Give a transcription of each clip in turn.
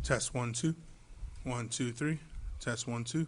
Test 1 2. 1 2 3. Test 1 2.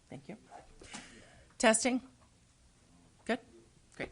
Thank you. Testing? Good? Great.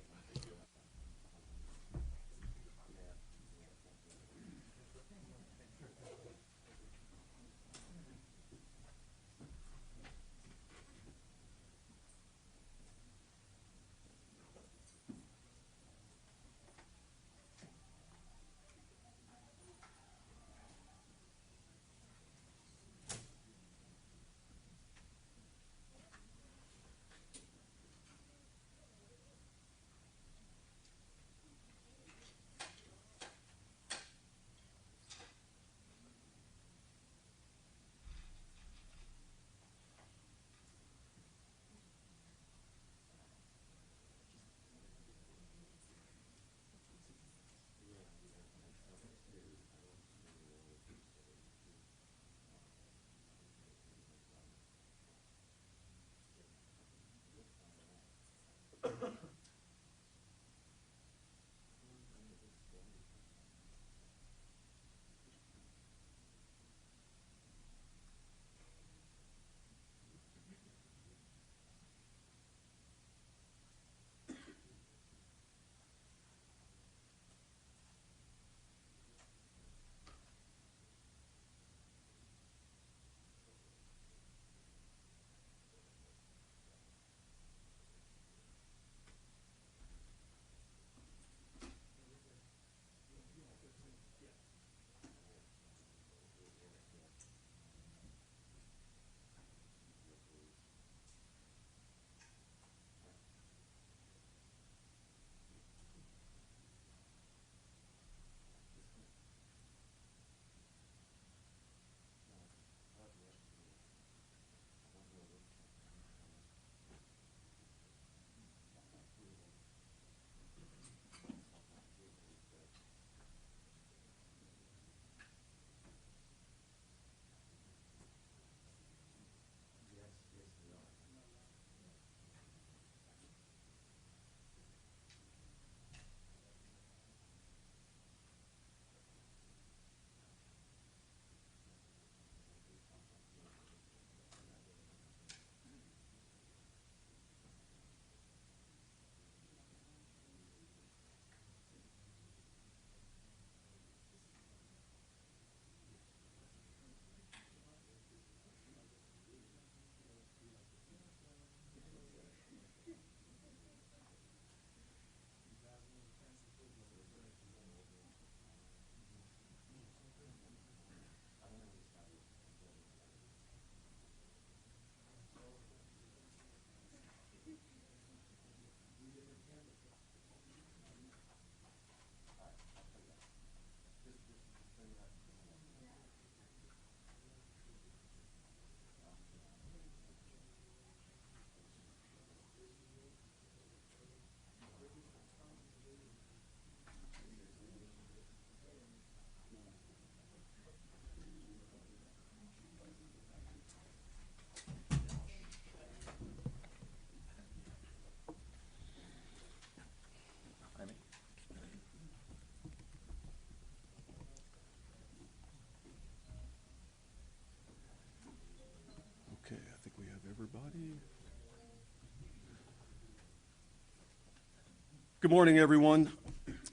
Good morning, everyone.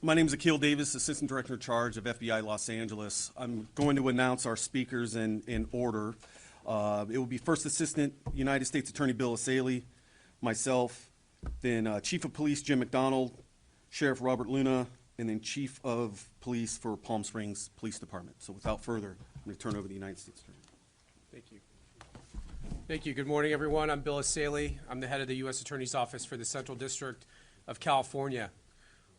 My name is Akil Davis, Assistant Director in Charge of FBI Los Angeles. I'm going to announce our speakers in order. It will be First Assistant United States Attorney Bill Asaley, myself, then Chief of Police Jim McDonald, Sheriff Robert Luna, and then Chief of Police for Palm Springs Police Department. So without further, I'm going to turn over to the United States Attorney. Thank you. Thank you. Good morning, everyone. I'm Bill Asaley. I'm the head of the U.S. Attorney's Office for the Central District of California.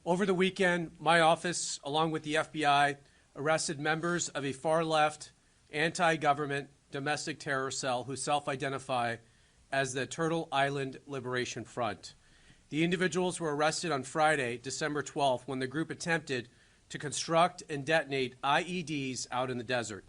Over the weekend, my office, along with the FBI, arrested members of a far-left, anti-government domestic terror cell who self-identify as the Turtle Island Liberation Front. The individuals were arrested on Friday, December 12th, when the group attempted to construct and detonate IEDs out in the desert.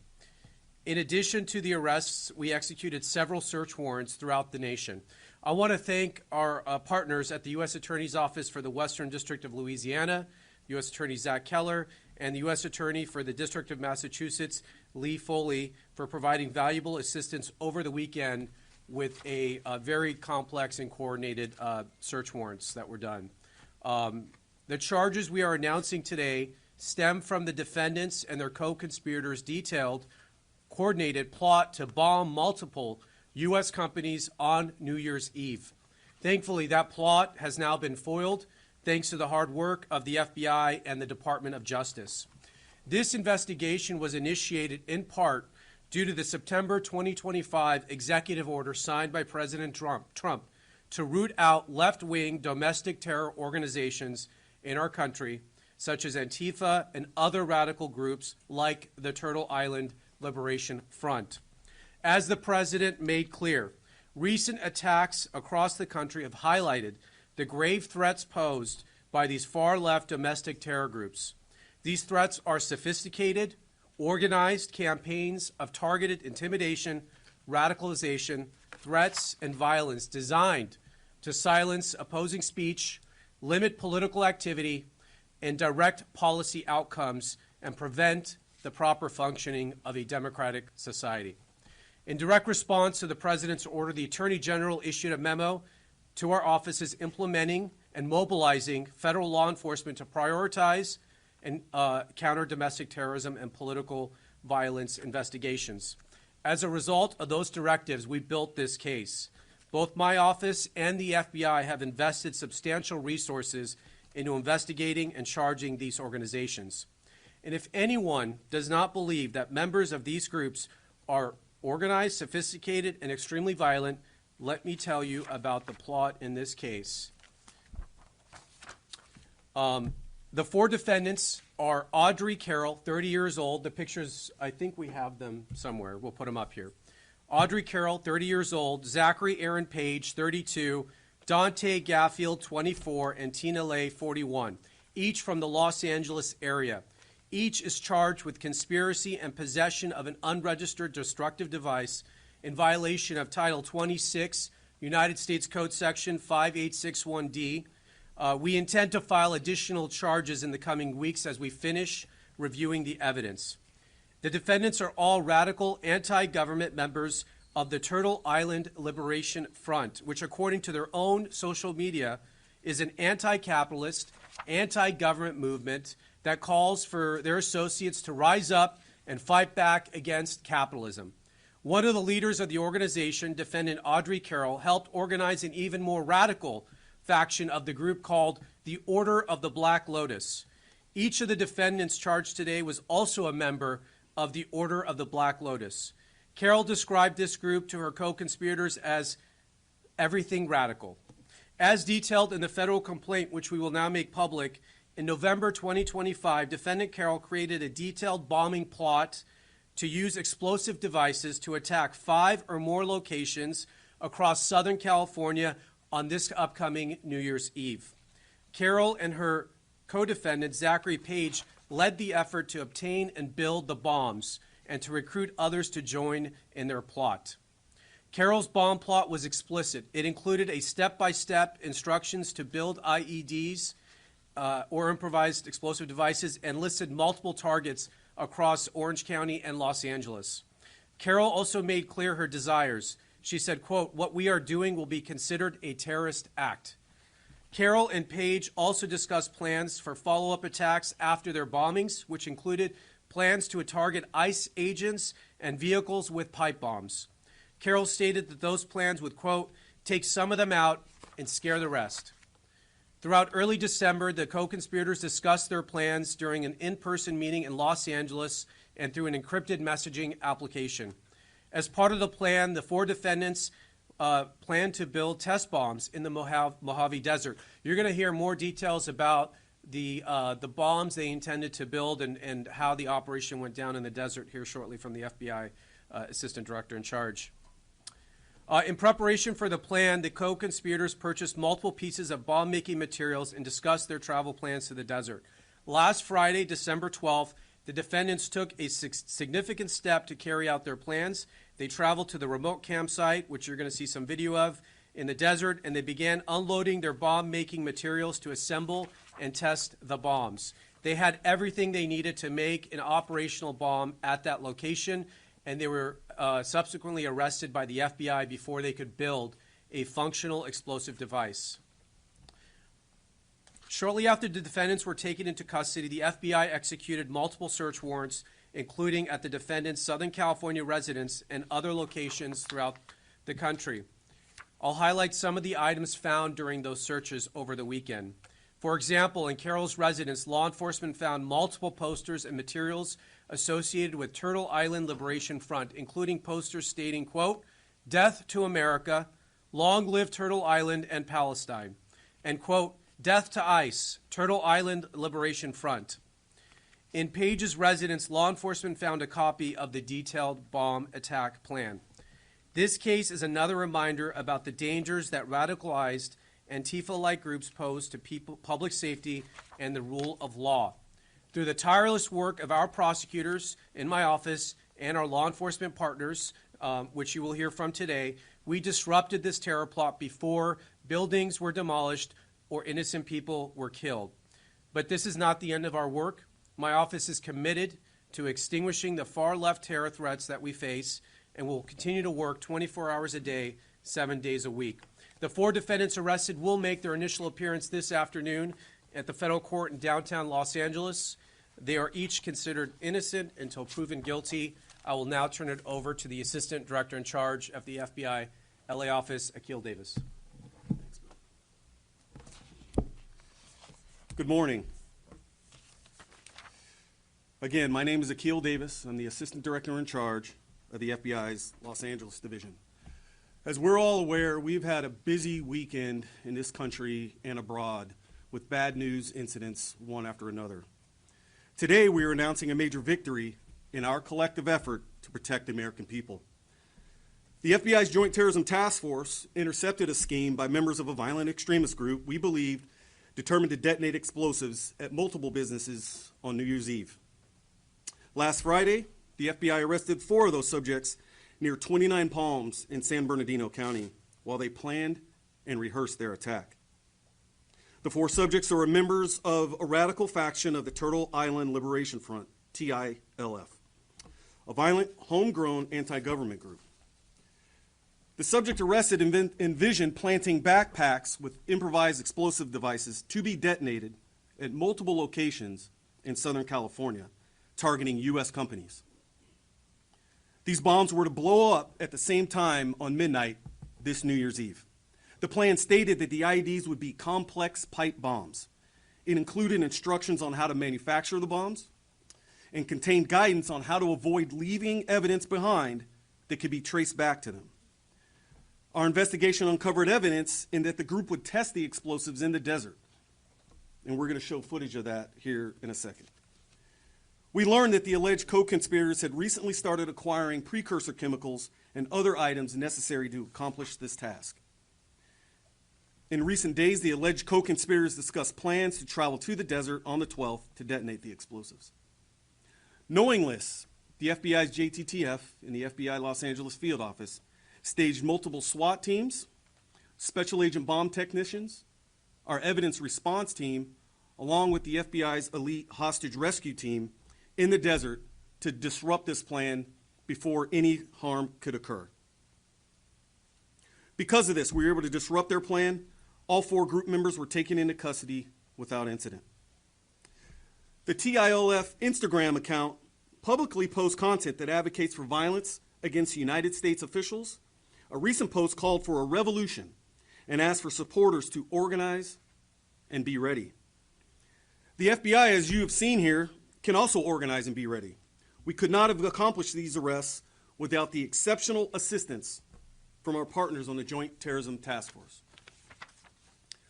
In addition to the arrests, we executed several search warrants throughout the nation. I want to thank our partners at the U.S. Attorney's Office for the Western District of Louisiana, U.S. Attorney Zach Keller, and the U.S. Attorney for the District of Massachusetts, Lee Foley, for providing valuable assistance over the weekend with a very complex and coordinated search warrants that were done. The charges we are announcing today stem from the defendants and their co-conspirators' detailed, coordinated plot to bomb multiple U.S. companies on New Year's Eve. Thankfully, that plot has now been foiled thanks to the hard work of the FBI and the Department of Justice. This investigation was initiated in part due to the September 2025 executive order signed by President Trump to root out left-wing domestic terror organizations in our country, such as Antifa and other radical groups like the Turtle Island Liberation Front. As the president made clear, recent attacks across the country have highlighted the grave threats posed by these far-left domestic terror groups. These threats are sophisticated, organized campaigns of targeted intimidation, radicalization, threats, and violence designed to silence opposing speech, limit political activity, and direct policy outcomes, and prevent the proper functioning of a democratic society. In direct response to the President's order, the Attorney General issued a memo to our offices implementing and mobilizing federal law enforcement to prioritize and counter domestic terrorism and political violence investigations. As a result of those directives, we built this case. Both my office and the FBI have invested substantial resources into investigating and charging these organizations. And if anyone does not believe that members of these groups are organized, sophisticated, and extremely violent, let me tell you about the plot in this case. The four defendants are Audrey Carroll, 30 years old. The pictures, I think we have them somewhere. We'll put them up here. Audrey Carroll, 30 years old. Zachary Aaron Page, 32. Dante Gaffield, 24. And Tina Lay, 41. Each from the Los Angeles area. Each is charged with conspiracy and possession of an unregistered destructive device in violation of Title 26, United States Code Section 5861D. We intend to file additional charges in the coming weeks as we finish reviewing the evidence. The defendants are all radical anti-government members of the Turtle Island Liberation Front, which, according to their own social media, is an anti-capitalist, anti-government movement that calls for their associates to rise up and fight back against capitalism. One of the leaders of the organization, defendant Audrey Carroll, helped organize an even more radical faction of the group called the Order of the Black Lotus. Each of the defendants charged today was also a member of the Order of the Black Lotus. Carroll described this group to her co-conspirators as everything radical. As detailed in the federal complaint, which we will now make public, in November 2025, defendant Carroll created a detailed bombing plot to use explosive devices to attack 5 or more locations across Southern California on this upcoming New Year's Eve. Carroll and her co-defendant, Zachary Page, led the effort to obtain and build the bombs and to recruit others to join in their plot. Carroll's bomb plot was explicit. It included a step-by-step instructions to build IEDs or improvised explosive devices and listed multiple targets across Orange County and Los Angeles. Carroll also made clear her desires. She said, quote, "What we are doing will be considered a terrorist act." Carroll and Page also discussed plans for follow-up attacks after their bombings, which included plans to target ICE agents and vehicles with pipe bombs. Carroll stated that those plans would, quote, take some of them out and scare the rest. Throughout early December, the co-conspirators discussed their plans during an in-person meeting in Los Angeles and through an encrypted messaging application. As part of the plan, the 4 defendants plan to build test bombs in the Mojave Desert. You're going to hear more details about the bombs they intended to build and how the operation went down in the desert here shortly from the FBI Assistant Director in Charge. In preparation for the plan, the co-conspirators purchased multiple pieces of bomb-making materials and discussed their travel plans to the desert. Last Friday, December 12th, the defendants took a significant step to carry out their plans. They traveled to the remote campsite, which you're going to see some video of, in the desert, and they began unloading their bomb-making materials to assemble and test the bombs. They had everything they needed to make an operational bomb at that location, and they were subsequently arrested by the FBI before they could build a functional explosive device. Shortly after the defendants were taken into custody, the FBI executed multiple search warrants, including at the defendants' Southern California residence and other locations throughout the country. I'll highlight some of the items found during those searches over the weekend. For example, in Carroll's residence, law enforcement found multiple posters and materials associated with Turtle Island Liberation Front, including posters stating, quote, "Death to America, long live Turtle Island and Palestine," and, quote, "Death to ICE, Turtle Island Liberation Front." In Page's residence, law enforcement found a copy of the detailed bomb attack plan. This case is another reminder about the dangers that radicalized Antifa-like groups pose to public safety and the rule of law. Through the tireless work of our prosecutors in my office and our law enforcement partners, which you will hear from today, we disrupted this terror plot before buildings were demolished or innocent people were killed. But this is not the end of our work. My office is committed to extinguishing the far-left terror threats that we face and will continue to work 24 hours a day, 7 days a week. The 4 defendants arrested will make their initial appearance this afternoon at the federal court in downtown Los Angeles. They are each considered innocent until proven guilty. I will now turn it over to the Assistant Director in Charge of the FBI LA office, Akil Davis. Good morning. Again, my name is Akil Davis. I'm the Assistant Director in Charge of the FBI's Los Angeles Division. As we're all aware, we've had a busy weekend in this country and abroad with bad news incidents one after another. Today, we are announcing a major victory in our collective effort to protect the American people. The FBI's Joint Terrorism Task Force intercepted a scheme by members of a violent extremist group we believed determined to detonate explosives at multiple businesses on New Year's Eve. Last Friday, the FBI arrested 4 of those subjects near 29 Palms in San Bernardino County while they planned and rehearsed their attack. The 4 subjects are members of a radical faction of the Turtle Island Liberation Front, TILF, a violent, homegrown anti-government group. The subject arrested envisioned planting backpacks with improvised explosive devices to be detonated at multiple locations in Southern California, targeting U.S. companies. These bombs were to blow up at the same time on midnight this New Year's Eve. The plan stated that the IEDs would be complex pipe bombs. It included instructions on how to manufacture the bombs and contained guidance on how to avoid leaving evidence behind that could be traced back to them. Our investigation uncovered evidence in that the group would test the explosives in the desert, and we're going to show footage of that here in a second. We learned that the alleged co-conspirators had recently started acquiring precursor chemicals and other items necessary to accomplish this task. In recent days, the alleged co-conspirators discussed plans to travel to the desert on the 12th to detonate the explosives. Knowing this, the FBI's JTTF and the FBI Los Angeles field office staged multiple SWAT teams, special agent bomb technicians, our evidence response team, along with the FBI's elite hostage rescue team in the desert to disrupt this plan before any harm could occur. Because of this, we were able to disrupt their plan All 4 group members were taken into custody without incident. The TILF Instagram account publicly posts content that advocates for violence against United States officials. A recent post called for a revolution and asked for supporters to organize and be ready. The FBI, as you have seen here, can also organize and be ready. We could not have accomplished these arrests without the exceptional assistance from our partners on the Joint Terrorism Task Force.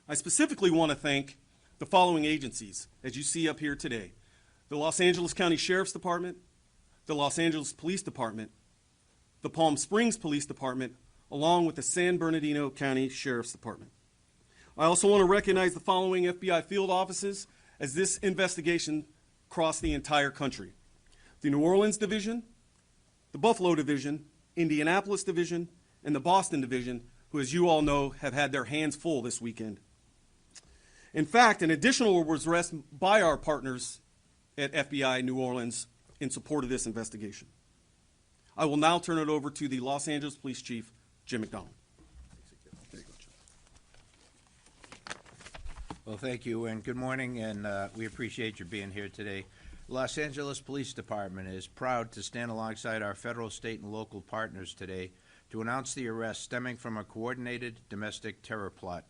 I specifically want to thank the following agencies, as you see up here today: the Los Angeles County Sheriff's Department, the Los Angeles Police Department, the Palm Springs Police Department, along with the San Bernardino County Sheriff's Department. I also want to recognize the following FBI field offices as this investigation crossed the entire country: the New Orleans Division, the Buffalo Division, Indianapolis Division, and the Boston Division, who, as you all know, have had their hands full this weekend. In fact, an additional was arrested by our partners at FBI New Orleans in support of this investigation. I will now turn it over to the Los Angeles Police Chief, Jim McDonald. Well, thank you, and good morning, and we appreciate you being here today. Los Angeles Police Department is proud to stand alongside our federal, state, and local partners today to announce the arrest stemming from a coordinated domestic terror plot.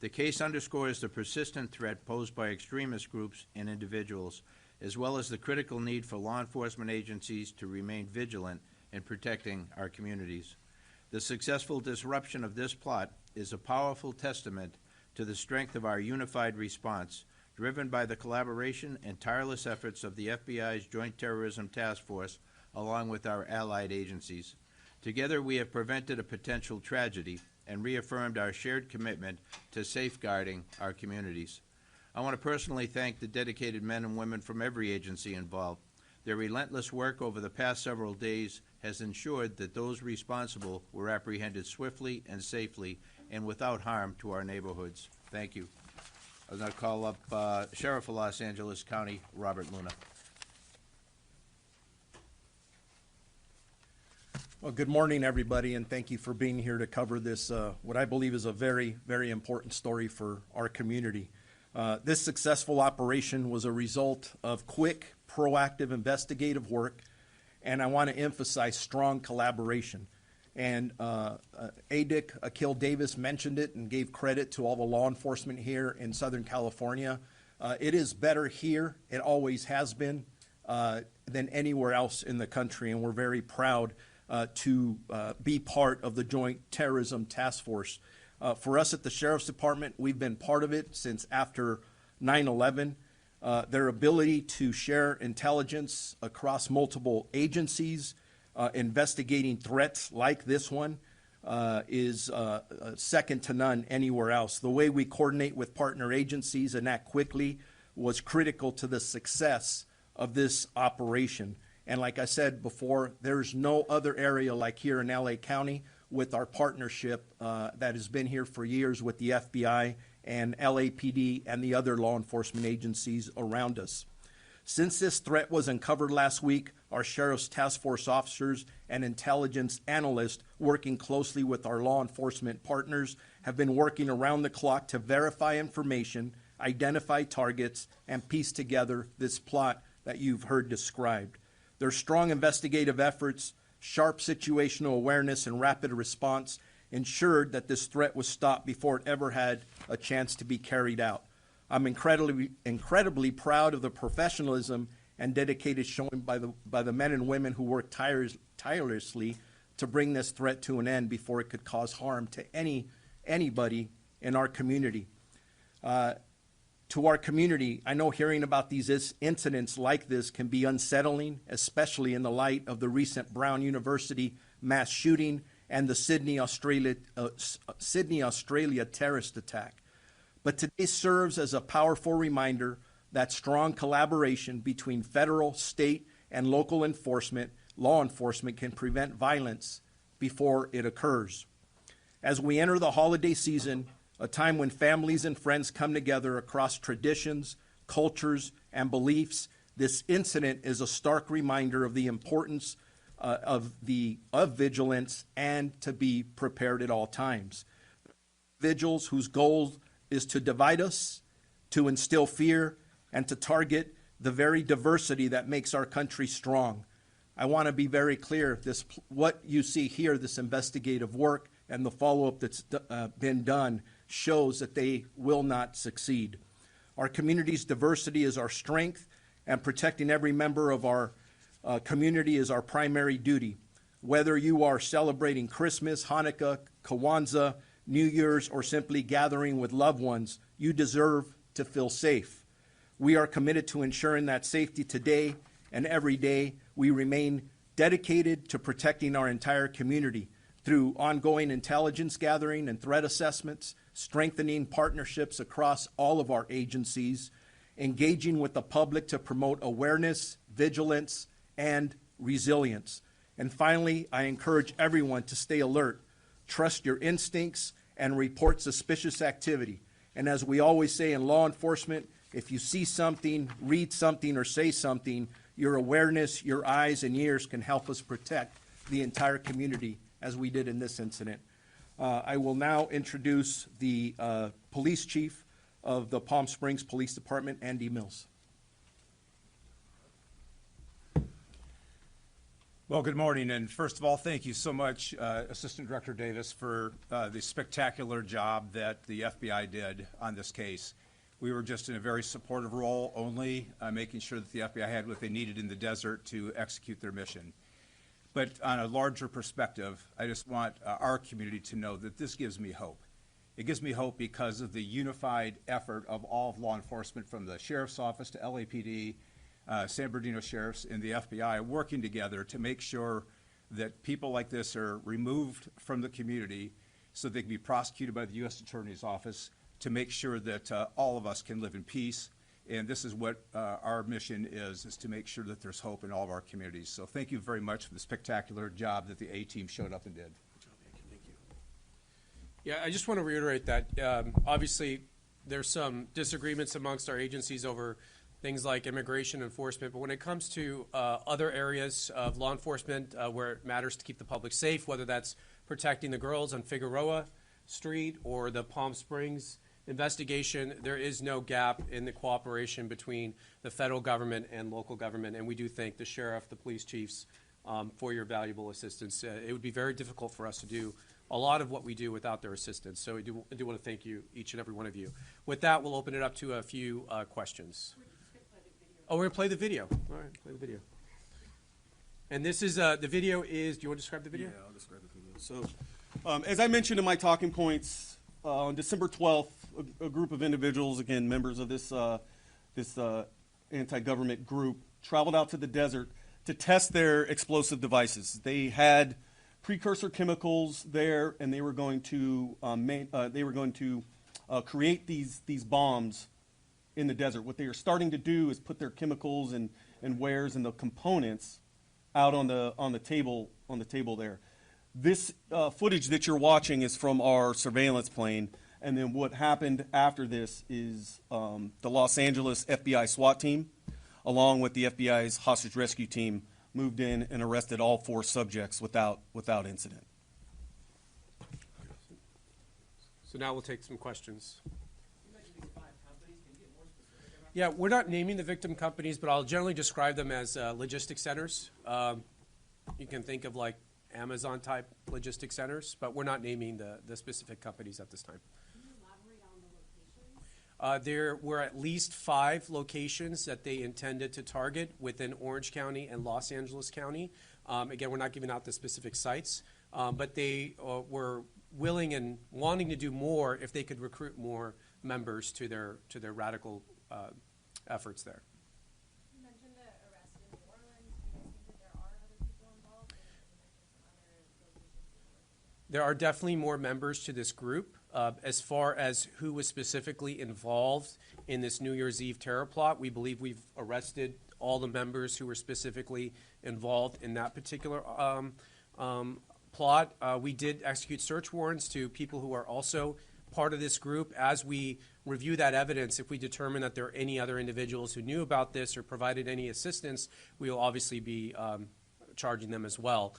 The case underscores the persistent threat posed by extremist groups and individuals, as well as the critical need for law enforcement agencies to remain vigilant in protecting our communities. The successful disruption of this plot is a powerful testament to the strength of our unified response, driven by the collaboration and tireless efforts of the FBI's Joint Terrorism Task Force, along with our allied agencies. Together, we have prevented a potential tragedy and reaffirmed our shared commitment to safeguarding our communities. I want to personally thank the dedicated men and women from every agency involved. Their relentless work over the past several days has ensured that those responsible were apprehended swiftly and safely and without harm to our neighborhoods. Thank you. I'm going to call up Sheriff of Los Angeles County, Robert Luna. Well, good morning, everybody, and thank you for being here to cover this, what I believe is a very, very important story for our community. This successful operation was a result of quick, proactive investigative work, and I want to emphasize strong collaboration. And ADIC, Akil Davis, mentioned it and gave credit to all the law enforcement here in Southern California. It is better here, it always has been, than anywhere else in the country, and we're very proud to be part of the Joint Terrorism Task Force. For us at the Sheriff's Department, we've been part of it since after 9/11. Their ability to share intelligence across multiple agencies, investigating threats like this one, is second to none anywhere else. The way we coordinate with partner agencies and act quickly was critical to the success of this operation. And like I said before, there's no other area like here in LA County with our partnership that has been here for years with the FBI and LAPD and the other law enforcement agencies around us. Since this threat was uncovered last week, our Sheriff's Task Force officers and intelligence analysts working closely with our law enforcement partners have been working around the clock to verify information, identify targets, and piece together this plot that you've heard described. Their strong investigative efforts, sharp situational awareness, and rapid response ensured that this threat was stopped before it ever had a chance to be carried out. I'm incredibly proud of the professionalism and dedication shown by the men and women who worked tirelessly to bring this threat to an end before it could cause harm to anybody in our community. To our community, I know hearing about these incidents like this can be unsettling, especially in the light of the recent Brown University mass shooting and the Sydney, Australia terrorist attack. But today serves as a powerful reminder that strong collaboration between federal, state, and local law enforcement can prevent violence before it occurs. As we enter the holiday season, a time when families and friends come together across traditions, cultures, and beliefs, this incident is a stark reminder of the importance of vigilance and to be prepared at all times. vigils whose goal is to divide us, to instill fear, and to target the very diversity that makes our country strong. I want to be very clear, what you see here, this investigative work and the follow-up that's been done shows that they will not succeed. Our community's diversity is our strength, and protecting every member of our community is our primary duty. Whether you are celebrating Christmas, Hanukkah, Kwanzaa, New Year's, or simply gathering with loved ones, you deserve to feel safe. We are committed to ensuring that safety today and every day. We remain dedicated to protecting our entire community through ongoing intelligence gathering and threat assessments, strengthening partnerships across all of our agencies, engaging with the public to promote awareness, vigilance, and resilience. And finally, I encourage everyone to stay alert, trust your instincts, and report suspicious activity. And as we always say in law enforcement, if you see something, read something, or say something, your awareness, your eyes, and ears can help us protect the entire community as we did in this incident. I will now introduce the police chief of the Palm Springs Police Department, Andy Mills. Well, good morning, and first of all, thank you so much, Assistant Director Davis, for the spectacular job that the FBI did on this case. We were just in a very supportive role only, making sure that the FBI had what they needed in the desert to execute their mission. But on a larger perspective, I just want our community to know that this gives me hope. It gives me hope because of the unified effort of all of law enforcement, from the Sheriff's Office to LAPD, San Bernardino Sheriffs, and the FBI working together to make sure that people like this are removed from the community so they can be prosecuted by the U.S. Attorney's Office, to make sure that all of us can live in peace. And this is what our mission is to make sure that there's hope in all of our communities. So thank you very much for the spectacular job that the A-team showed up and did. Yeah, I just want to reiterate that. Obviously, there's some disagreements amongst our agencies over things like immigration enforcement, but when it comes to other areas of law enforcement where it matters to keep the public safe, whether that's protecting the girls on Figueroa Street or the Palm Springs investigation, there is no gap in the cooperation between the federal government and local government, and we do thank the sheriff, the police chiefs, for your valuable assistance. It would be very difficult for us to do a lot of what we do without their assistance, so I do want to thank you, each and every one of you. With that, we'll open it up to a few questions. Oh, we're going to play the video. All right, play the video. And this is, the video is, do you want to describe the video? Yeah, I'll describe the video. So, as I mentioned in my talking points, on December 12th, a group of individuals, again, members of this anti-government group, traveled out to the desert to test their explosive devices. They had precursor chemicals there, and they were going to create these bombs in the desert. What they are starting to do is put their chemicals and wares and the components out on the table there. This footage that you're watching is from our surveillance plane, and then what happened after this is the Los Angeles FBI SWAT team, along with the FBI's hostage rescue team, moved in and arrested all 4 subjects without incident. So now we'll take some questions. Yeah, we're not naming the victim companies, but I'll generally describe them as logistics centers. You can think of like Amazon-type logistics centers, but we're not naming the specific companies at this time. Can you elaborate on the locations? There were at least 5 locations that they intended to target within Orange County and Los Angeles County. Again, we're not giving out the specific sites, but they were willing and wanting to do more if they could recruit more members to their radical efforts there. You mentioned the arrest in New Orleans. Do you guys think that there are other people involved? And you mentioned some other locations. There are definitely more members to this group. As far as who was specifically involved in this New Year's Eve terror plot, we believe we've arrested all the members who were specifically involved in that particular plot. We did execute search warrants to people who are also part of this group. As we review that evidence, if we determine that there are any other individuals who knew about this or provided any assistance, we will obviously be charging them as well.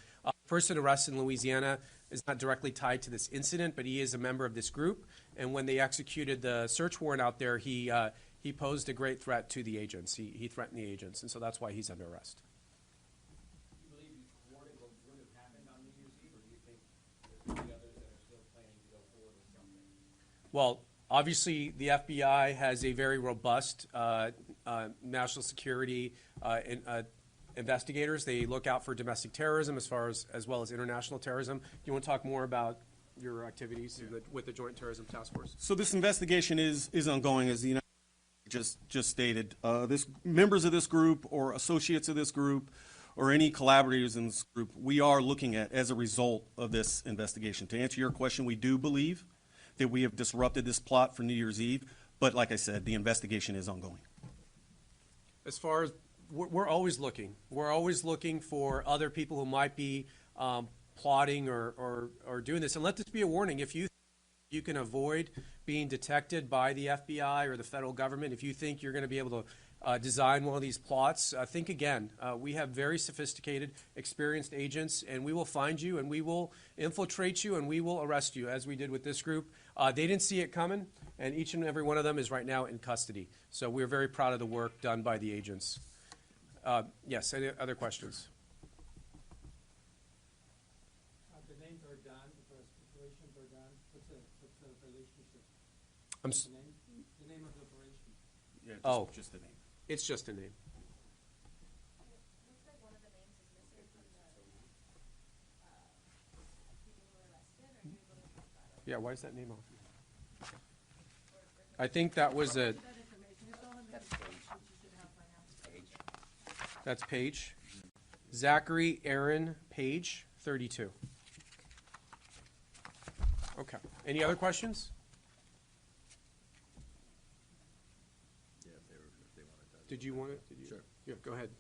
First, an arrest in Louisiana. is not directly tied to this incident, but he is a member of this group. And when they executed the search warrant out there, he posed a great threat to the agents. He threatened the agents, and so that's why he's under arrest. Do you believe these warnings would have happened on New Year's Eve, or do you think there's going to be others that are still planning to go forward with something? Well, obviously, the FBI has a very robust national security investigators. They look out for domestic terrorism as well as international terrorism. Do you want to talk more about your activities with the Joint Terrorism Task Force? So this investigation is ongoing, as the United States just stated. Members of this group or associates of this group or any collaborators in this group, we are looking at as a result of this investigation. To answer your question, we do believe that we have disrupted this plot for New Year's Eve, but like I said, the investigation is ongoing. As far as we're always looking. We're always looking for other people who might be plotting or doing this. And let this be a warning. If you can avoid being detected by the FBI or the federal government, if you think you're going to be able to design one of these plots, think again. We have very sophisticated, experienced agents, and we will find you, and we will infiltrate you, and we will arrest you, as we did with this group. They didn't see it coming, and each and every one of them is right now in custody. So we're very proud of the work done by the agents. Yes, any other questions? The names are done, the operations are done. What's the relationship? The name of the operation. Yeah, just the name. It's just a name. Looks like one of the names is missing from the people who were arrested. Are you able to talk about it? Yeah, why is that name off? I think that was a... That's Page. Zachary Aaron Page, 32. Okay. Any other questions? Yeah, if they want to. Did you want it? Sure. Yeah, go ahead.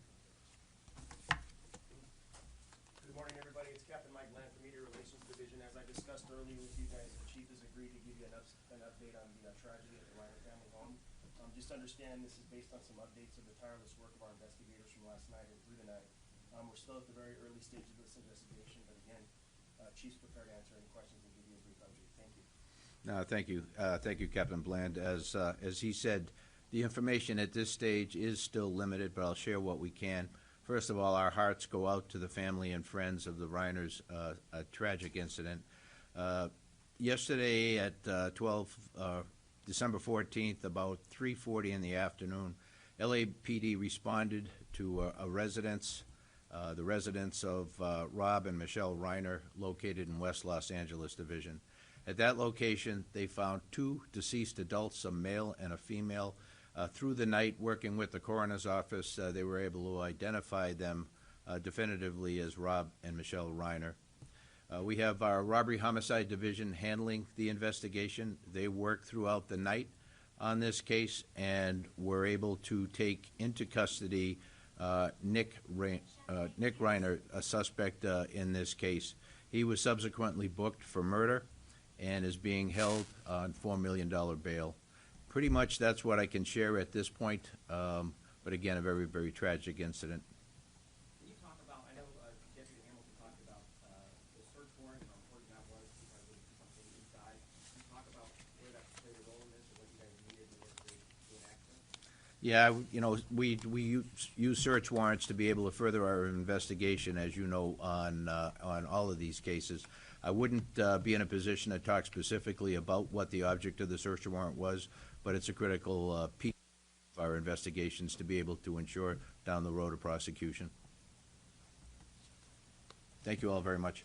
Good morning, everybody. It's Captain Mike Land from Media Relations Division. As I discussed earlier with you guys, the chief has agreed to give you an update on the tragedy at the Reiner family home. Just understand this is based on some updates of the tireless work of our investigators from last night and through tonight. We're still at the very early stages of this investigation, but again, Chief's prepared to answer any questions and give you a brief update. Thank you. No, thank you. Thank you, Captain Bland. As he said, the information at this stage is still limited, but I'll share what we can. First of all, our hearts go out to the family and friends of the Reiners, a tragic incident. Yesterday at December 14th, about 3:40 in the afternoon, LAPD responded to a residence, the residence of Rob and Michelle Reiner, located in West Los Angeles Division. At that location, they found two deceased adults, a male and a female. Through the night, working with the coroner's office, they were able to identify them definitively as Rob and Michelle Reiner. We have our robbery homicide division handling the investigation. They worked throughout the night on this case and were able to take into custody Nick Reiner, a suspect in this case. He was subsequently booked for murder and is being held on $4 million bail. Pretty much that's what I can share at this point, but again, a very, very tragic incident. Can you talk about, I know Deputy Hamilton talked about the search warrant, how important that was because of something inside. Can you talk about where that played a role in this or what you guys needed in order to gain access? Yeah, you know, we use search warrants to be able to further our investigation, as you know, on all of these cases. I wouldn't be in a position to talk specifically about what the object of the search warrant was, but it's a critical piece of our investigations to be able to ensure down the road a prosecution. Thank you all very much.